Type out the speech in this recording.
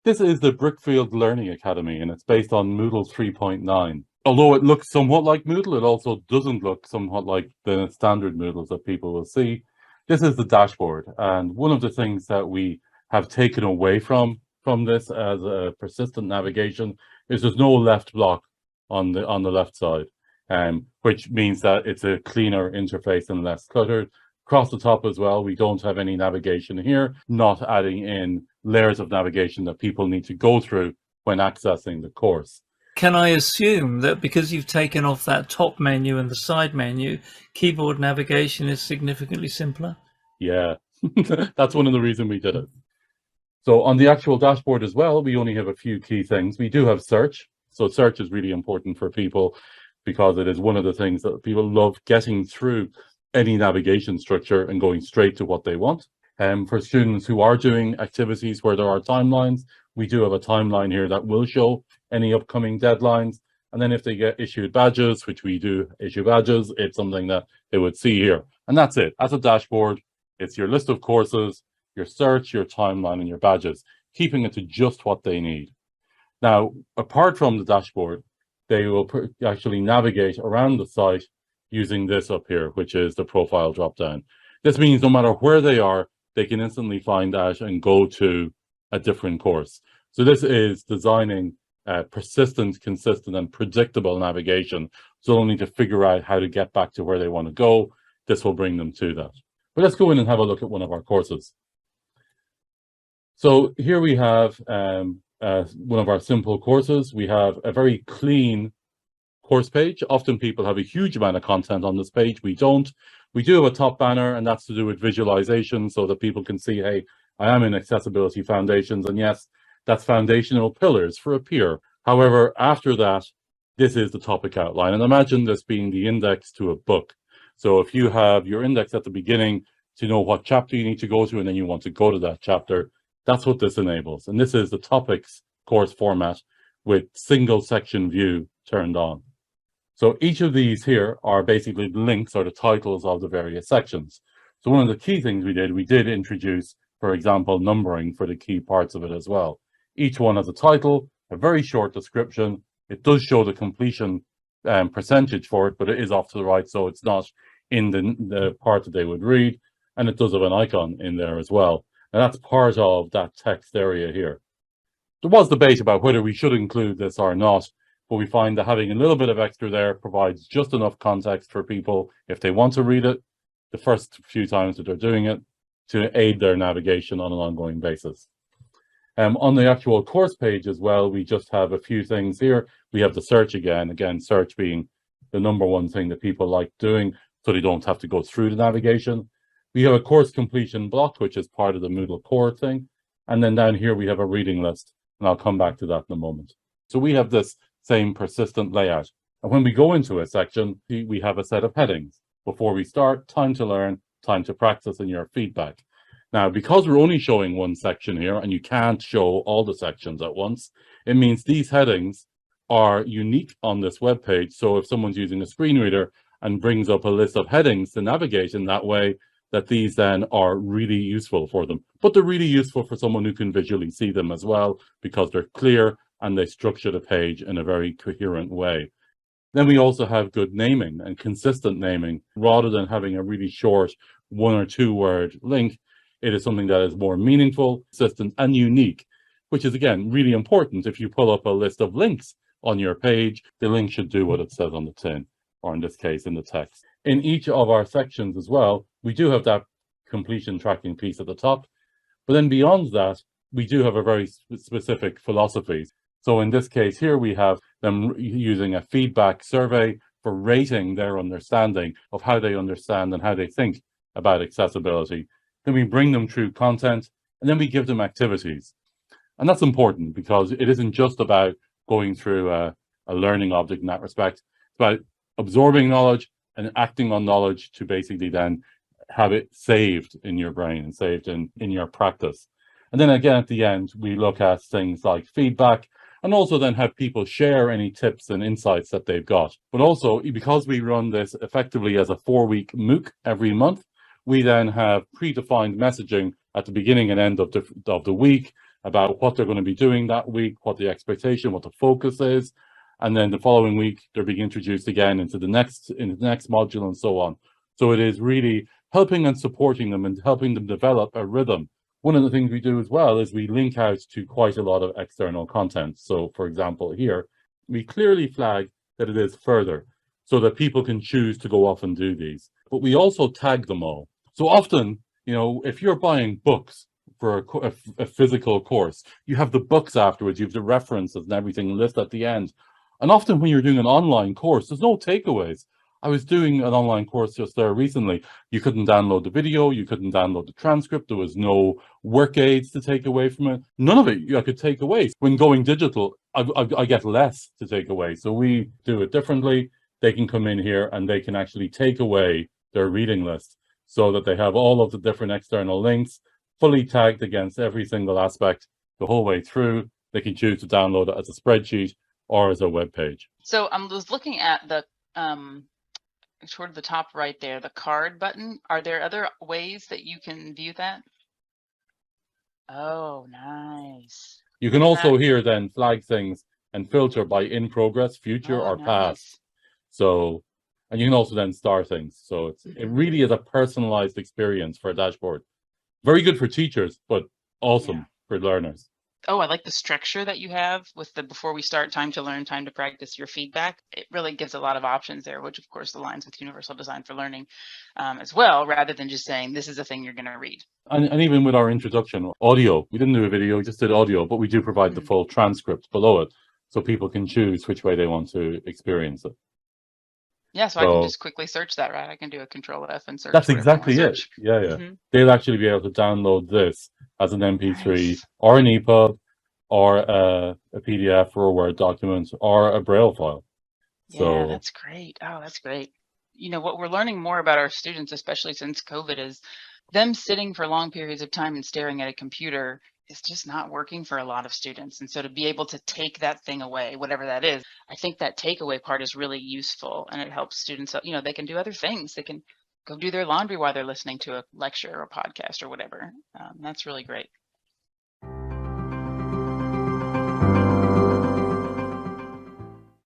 This is the Brickfield Learning Academy, and it's based on Moodle 3.9. Although it looks somewhat like Moodle, it also doesn't look somewhat like the standard Moodles that people will see. This is the dashboard, and one of the things that we have taken away from this as a persistent navigation is there's no left block on the left side, which means that it's a cleaner interface and less cluttered. Across the top as well, we don't have any navigation here, not adding in layers of navigation that people need to go through when accessing the course. Can I assume that because you've taken off that top menu and the side menu, keyboard navigation is significantly simpler? Yeah, that's one of the reasons we did it. So on the actual dashboard as well, we only have a few key things. We do have search. So search is really important for people because it is one of the things that people love, getting through any navigation structure and going straight to what they want. For students who are doing activities where there are timelines, we do have a timeline here that will show any upcoming deadlines. And then if they get issued badges, which we do issue badges, it's something that they would see here. And that's it. As a dashboard, it's your list of courses, your search, your timeline, and your badges, keeping it to just what they need. Now, apart from the dashboard, they will actually navigate around the site using this up here, which is the profile dropdown. This means no matter where they are, they can instantly find that and go to a different course. So this is designing persistent, consistent, and predictable navigation. So they'll need to figure out how to get back to where they want to go. This will bring them to that. But let's go in and have a look at one of our courses. So here we have one of our simple courses. We have a very clean course page. Often people have a huge amount of content on this page. We don't. We do have a top banner, and that's to do with visualization so that people can see, hey, I am in Accessibility Foundations, and yes, that's foundational pillars for a peer. However, after that, this is the topic outline. And imagine this being the index to a book. So if you have your index at the beginning to know what chapter you need to go to, and then you want to go to that chapter, that's what this enables. And this is the topics course format with single section view turned on. So each of these here are basically the links or the titles of the various sections. So one of the key things we did introduce, for example, numbering for the key parts of it as well. Each one has a title, a very short description. It does show the completion percentage for it, but it is off to the right, so it's not in the part that they would read. And it does have an icon in there as well. And that's part of that text area here. There was debate about whether we should include this or not, but we find that having a little bit of extra there provides just enough context for people, if they want to read it, the first few times that they're doing it, to aid their navigation on an ongoing basis. On the actual course page as well, we just have a few things here. We have the search again, search being the number one thing that people like doing, so they don't have to go through the navigation. We have a course completion block, which is part of the Moodle core thing. And then down here, we have a reading list, and I'll come back to that in a moment. So we have this same persistent layout. And when we go into a section, we have a set of headings. Before we start, time to learn, time to practice, and your feedback. Now, because we're only showing one section here, and you can't show all the sections at once, it means these headings are unique on this web page. So if someone's using a screen reader and brings up a list of headings to navigate in that way, that these then are really useful for them. But they're really useful for someone who can visually see them as well, because they're clear and they structure the page in a very coherent way. Then we also have good naming and consistent naming. Rather than having a really short 1 or 2 word link, it is something that is more meaningful, consistent, and unique, which is, again, really important. If you pull up a list of links on your page, the link should do what it says on the tin, or in this case, in the text. In each of our sections as well, we do have that completion tracking piece at the top. But then beyond that, we do have a very specific philosophy. So in this case here, we have them using a feedback survey for rating their understanding of how they understand and how they think about accessibility. Then we bring them through content, and then we give them activities. And that's important because it isn't just about going through a learning object in that respect. It's about absorbing knowledge and acting on knowledge to basically then have it saved in your brain and saved in your practice. And then again, at the end, we look at things like feedback, and also then have people share any tips and insights that they've got. But also, because we run this effectively as a 4-week MOOC every month, we then have predefined messaging at the beginning and end of the week about what they're going to be doing that week, what the expectation, what the focus is. And then the following week, they're being introduced again into the next module and so on. So it is really helping and supporting them and helping them develop a rhythm. One of the things we do as well is we link out to quite a lot of external content. So for example, here, we clearly flag that it is further so that people can choose to go off and do these. But we also tag them all. So often, you know, if you're buying books for a physical course, you have the books afterwards, you have the references and everything listed at the end. And often when you're doing an online course, there's no takeaways. I was doing an online course just there recently. You couldn't download the video, you couldn't download the transcript, there was no work aids to take away from it. None of it I could take away. When going digital, I get less to take away. So we do it differently. They can come in here and they can actually take away their reading list so that they have all of the different external links fully tagged against every single aspect the whole way through. They can choose to download it as a spreadsheet or as a web page. So I was looking at the toward the top right there, the card button. Are there other ways that you can view that? Oh, nice. You can also here then flag things and filter by in progress, future, or past. So, and you can also then star things. So it really is a personalized experience for a dashboard. Very good for teachers, but awesome for learners. Oh, I like the structure that you have with the before we start, time to learn, time to practice, your feedback. It really gives a lot of options there, which of course aligns with universal design for learning as well, rather than just saying this is the thing you're going to read. And even with our introduction, audio, we didn't do a video, we just did audio, but we do provide the full transcript below it so people can choose which way they want to experience it. Yeah, so I can just quickly search that, right? I can do a Control F and search. That's exactly it. Yeah. They'll actually be able to download this as an MP3 or an EPUB or a PDF or a Word document or a Braille file. Yeah, that's great. Oh, that's great. You know, what we're learning more about our students, especially since COVID, is them sitting for long periods of time and staring at a computer is just not working for a lot of students. And so to be able to take that thing away, whatever that is, I think that takeaway part is really useful, and it helps students, you know, they can do other things. They can go do their laundry while they're listening to a lecture or a podcast or whatever. That's really great.